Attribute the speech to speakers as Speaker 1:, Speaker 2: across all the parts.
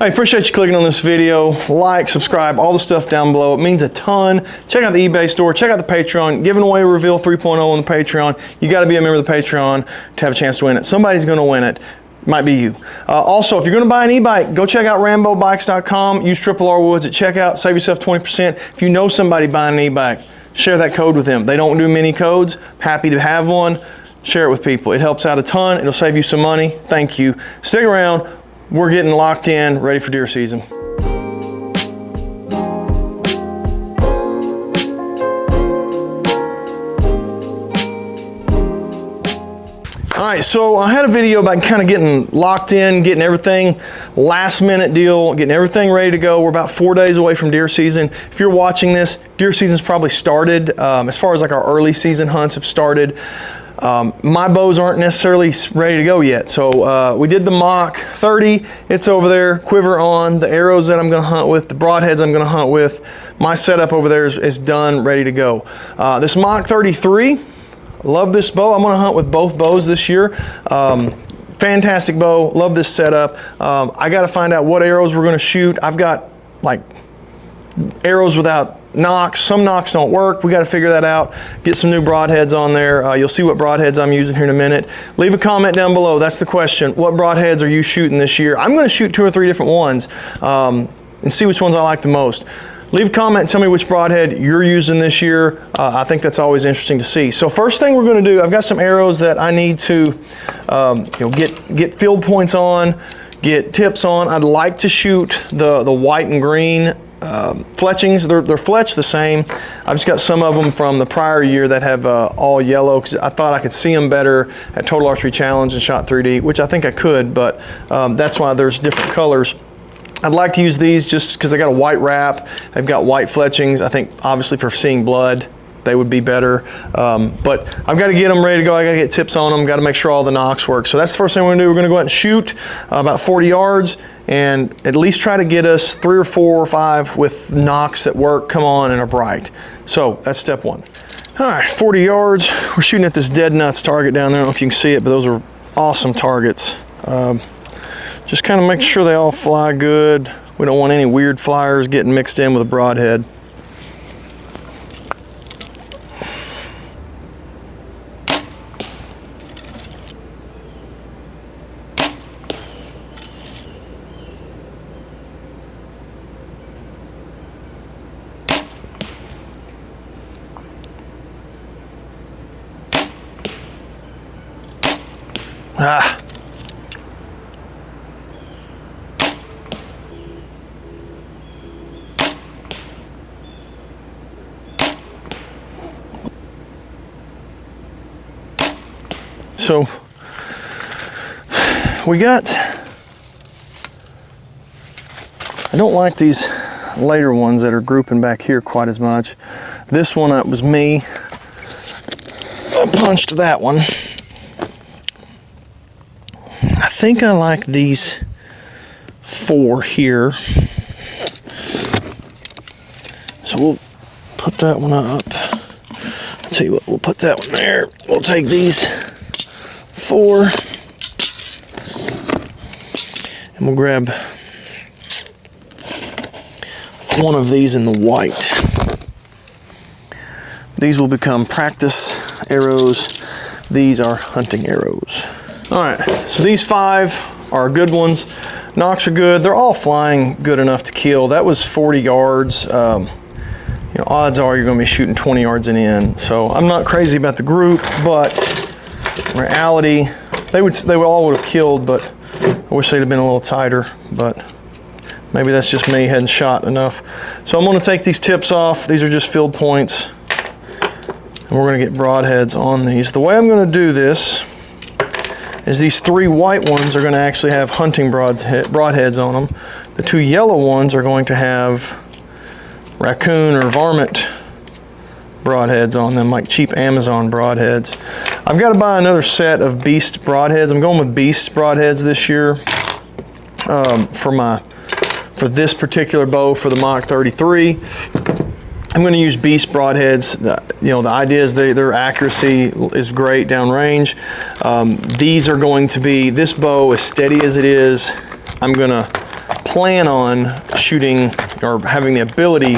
Speaker 1: I appreciate you clicking on this video. Like, subscribe, all the stuff down below. It means a ton. Check out the eBay store. Check out the Patreon. Giving away Reveal 3.0 on the Patreon. You got to be a member of the Patreon to have a chance to win it. Somebody's going to win it. Might be you. Also, if you're going to buy an e-bike, go check out RamboBikes.com. Use R Woods at checkout. Save yourself 20%. If you know somebody buying an e-bike, share that code with them. They don't do many codes. Happy to have one. Share it with people. It helps out a ton. It'll save you some money. Thank you. Stick around. We're getting locked in, ready for deer season. All right, so I had a video about kind of getting locked in, getting everything, last minute deal, getting everything ready to go. We're about 4 days away from deer season. If you're watching this, deer season's probably started. As far as like our early season hunts have started. My bows aren't necessarily ready to go yet. So we did the Mach 30, it's over there, quiver on, the arrows that I'm gonna hunt with, the broadheads I'm gonna hunt with. My setup over there is done, ready to go. This Mach 33, love this bow. I'm gonna hunt with both bows this year. Fantastic bow, love this setup. I gotta find out what arrows we're gonna shoot. I've got like arrows without nocks. Some nocks don't work. We got to figure that out. Get some new broadheads on there. You'll see what broadheads I'm using here in a minute. Leave a comment down below. That's the question. What broadheads are you shooting this year? I'm going to shoot 2 or 3 different ones and see which ones I like the most. Leave a comment and tell me which broadhead you're using this year. I think that's always interesting to see. So first thing we're going to do, I've got some arrows that I need to get field points on, get tips on. I'd like to shoot the white and green fletchings. They're fletched the same. I've just got some of them from the prior year that have all yellow because I thought I could see them better at Total Archery Challenge and Shot 3D, which I think I could, but that's why there's different colors. I'd like to use these just because they got a white wrap. They've got white fletchings. I think obviously for seeing blood, they would be better. But I've got to get them ready to go. I got to get tips on them. Got to make sure all the nocks work. So that's the first thing we're gonna do. We're gonna go out and shoot about 40 yards and at least try to get us 3 or 4 or 5 with nocks that work, come on, and are bright. So that's step one. All right, 40 yards. We're shooting at this dead nuts target down there. I don't know if you can see it, but those are awesome targets. Just kind of make sure they all fly good. We don't want any weird flyers getting mixed in with a broadhead. Ah. So we got, I don't like these later ones that are grouping back here quite as much. This one, it was me. I punched that one. I think I like these 4 here. So we'll put that one up. I'll tell you what, we'll put that one there. We'll take these 4 and we'll grab one of these in the white. These will become practice arrows. These are hunting arrows. All right, so these 5 are good ones. Nocks are good. They're all flying good enough to kill. That was 40 yards. You know, odds are you're going to be shooting 20 yards and in. So I'm not crazy about the group, but in reality, they all would have killed. But I wish they'd have been a little tighter. But maybe that's just me hadn't shot enough. So I'm going to take these tips off. These are just field points, and we're going to get broadheads on these. The way I'm going to do this is these 3 white ones are going to actually have hunting broadheads on them. The 2 yellow ones are going to have raccoon or varmint broadheads on them, like cheap Amazon broadheads. I've got to buy another set of beast broadheads. I'm going with beast broadheads this year for this particular bow for the Mach 33. I'm going to use beast broadheads. The idea is their accuracy is great downrange. These are going to be, this bow, as steady as it is, I'm going to plan on shooting or having the ability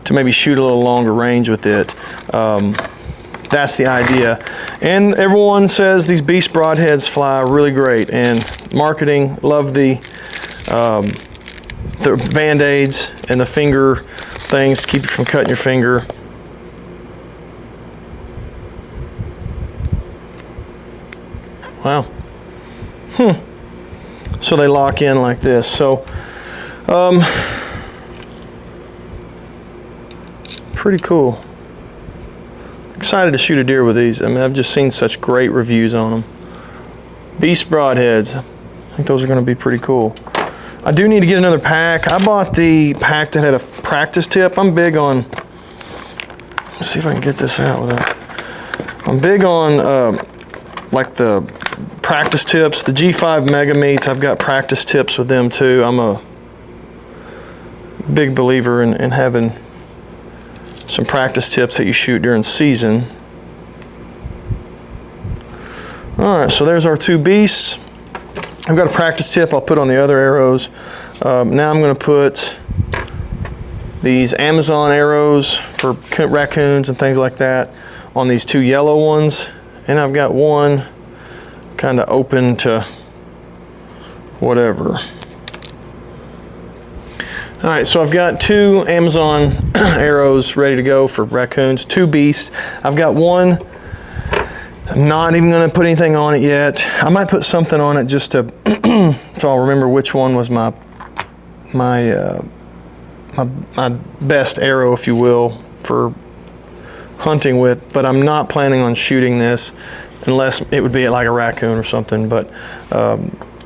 Speaker 1: to maybe shoot a little longer range with it. That's the idea. And everyone says these beast broadheads fly really great, and marketing, love the Band-Aids and the finger things to keep you from cutting your finger. Wow. So they lock in like this. So pretty cool. Excited to shoot a deer with these. I mean, I've just seen such great reviews on them. Beast broadheads. I think those are going to be pretty cool. I do need to get another pack. I bought the pack that had a practice tip. I'm big on, let's see if I can get this out without. I'm big on like the practice tips. The G5 Mega Meats, I've got practice tips with them too. I'm a big believer in having some practice tips that you shoot during season. All right, so there's our two beasts. I've got a practice tip I'll put on the other arrows. Now I'm going to put these Amazon arrows for raccoons and things like that on these two yellow ones. And I've got one kind of open to whatever. All right, so I've got two Amazon arrows ready to go for raccoons, two beasts. I've got one, I'm not even gonna put anything on it yet. I might put something on it just to, so I'll remember which one was my best arrow, if you will, for hunting with, but I'm not planning on shooting this unless it would be like a raccoon or something, but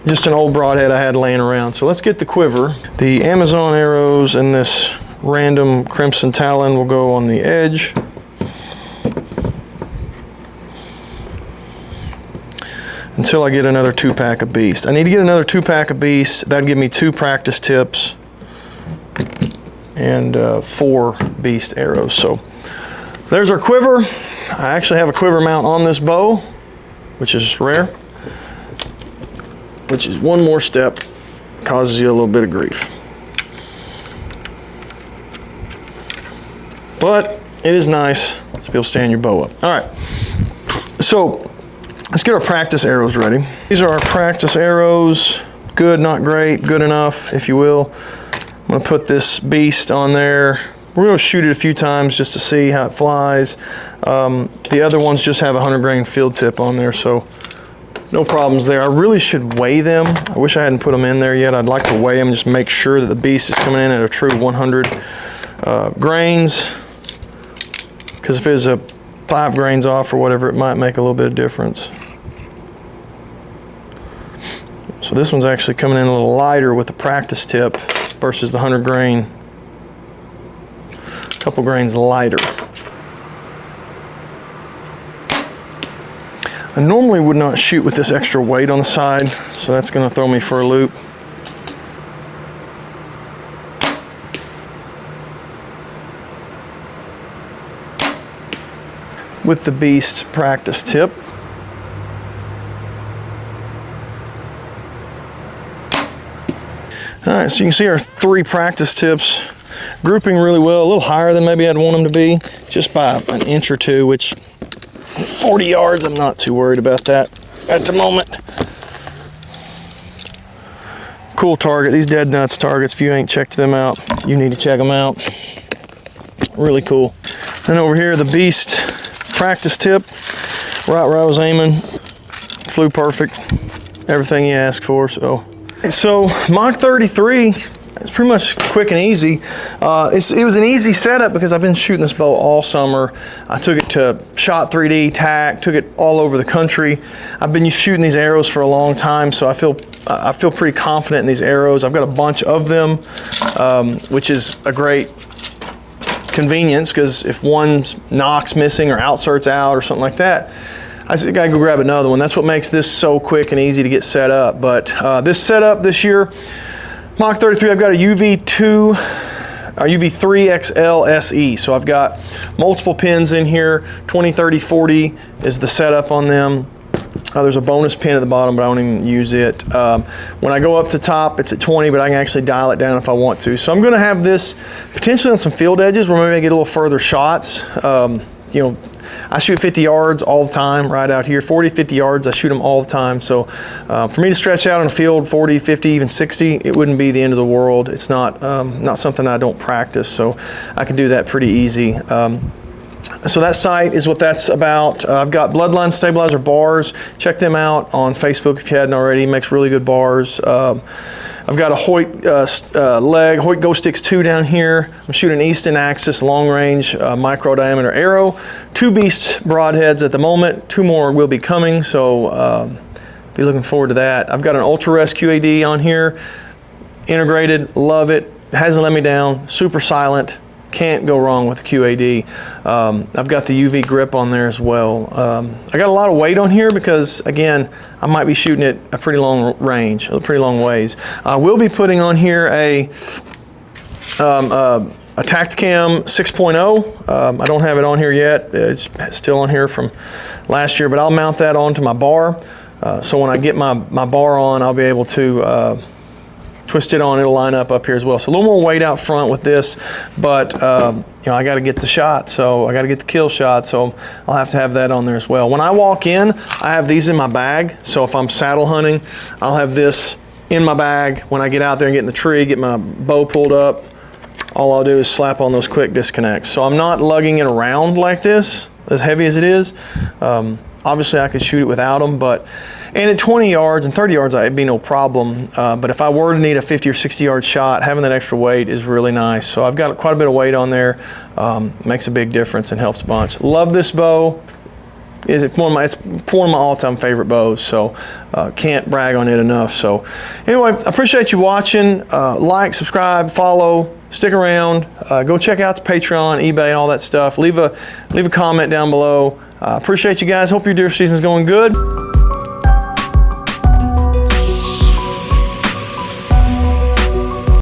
Speaker 1: just an old broadhead I had laying around. So let's get the quiver. The Amazon arrows and this random crimson talon will go on the edge. Until I get another 2-pack of beast. I need to get another 2-pack of beast. That'd give me 2 practice tips and 4 beast arrows. So there's our quiver. I actually have a quiver mount on this bow, which is rare, which is one more step, causes you a little bit of grief. But it is nice to be able to stand your bow up. All right, so let's get our practice arrows ready. These are our practice arrows. Good, not great, good enough, if you will. I'm gonna put this beast on there. We're gonna shoot it a few times just to see how it flies. The other ones just have a 100 grain field tip on there, so no problems there. I really should weigh them. I wish I hadn't put them in there yet. I'd like to weigh them, just make sure that the beast is coming in at a true 100 grains. Because if it's a 5 grains off or whatever, it might make a little bit of difference. So this one's actually coming in a little lighter with the practice tip versus the 100 grain. A couple grains lighter. I normally would not shoot with this extra weight on the side, so that's going to throw me for a loop. With the beast practice tip. All right, so you can see our 3 practice tips grouping really well, a little higher than maybe I'd want them to be, just by an inch or 2, which 40 yards, I'm not too worried about that at the moment. Cool target, these Dead Nuts targets, if you ain't checked them out, you need to check them out. Really cool. And over here, the beast practice tip, right where I was aiming, flew perfect, everything you asked for. So Mach 33, it's pretty much quick and easy. It was an easy setup because I've been shooting this bow all summer. I took it to Shot 3D, TAC, took it all over the country. I've been shooting these arrows for a long time, so I feel pretty confident in these arrows. I've got a bunch of them, which is a great convenience, because if one's nock's missing or outsert's out or something like that, I gotta go grab another one. That's what makes this so quick and easy to get set up. But this setup this year, Mach 33, I've got a UV3 XL SE. So I've got multiple pins in here, 20, 30, 40 is the setup on them. There's a bonus pin at the bottom, but I don't even use it. When I go up to top, it's at 20, but I can actually dial it down if I want to. So I'm gonna have this potentially on some field edges where maybe I get a little further shots. You know, I shoot 50 yards all the time right out here. 40, 50 yards, I shoot them all the time. So for me to stretch out on the field 40, 50, even 60, it wouldn't be the end of the world. It's not, not something I don't practice, so I can do that pretty easy. So that sight is what that's about. I've got Bloodline Stabilizer bars. Check them out on Facebook if you hadn't already. He makes really good bars. I've got a Hoyt Hoyt Ghost Sticks 2 down here. I'm shooting Easton Axis long range micro diameter arrow. 2 Beast broadheads at the moment. 2 more will be coming, so be looking forward to that. I've got an Ultra Rest QAD on here. Integrated, love it. Hasn't let me down. Super silent. Can't go wrong with the QAD. I've got the UV grip on there as well. I got a lot of weight on here because, again, I might be shooting it a pretty long range, a pretty long ways. I will be putting on here a Tactacam 6.0. I don't have it on here yet. It's still on here from last year, but I'll mount that onto my bar. So when I get my bar on, I'll be able to twist it on, it'll line up here as well. So a little more weight out front with this, but you know, I got to get the shot, so I got to get the kill shot, so I'll have to have that on there as well. When I walk in, I have these in my bag, so if I'm saddle hunting, I'll have this in my bag. When I get out there and get in the tree, get my bow pulled up, all I'll do is slap on those quick disconnects. So I'm not lugging it around like this, as heavy as it is. Obviously I could shoot it without them, and at 20 yards and 30 yards, it'd be no problem. But if I were to need a 50 or 60 yard shot, having that extra weight is really nice. So I've got quite a bit of weight on there. Makes a big difference and helps a bunch. Love this bow. It's one of my all-time favorite bows, so can't brag on it enough. So anyway, I appreciate you watching. Like, subscribe, follow, stick around. Go check out the Patreon, eBay, and all that stuff. Leave a comment down below. Appreciate you guys. Hope your deer season's going good.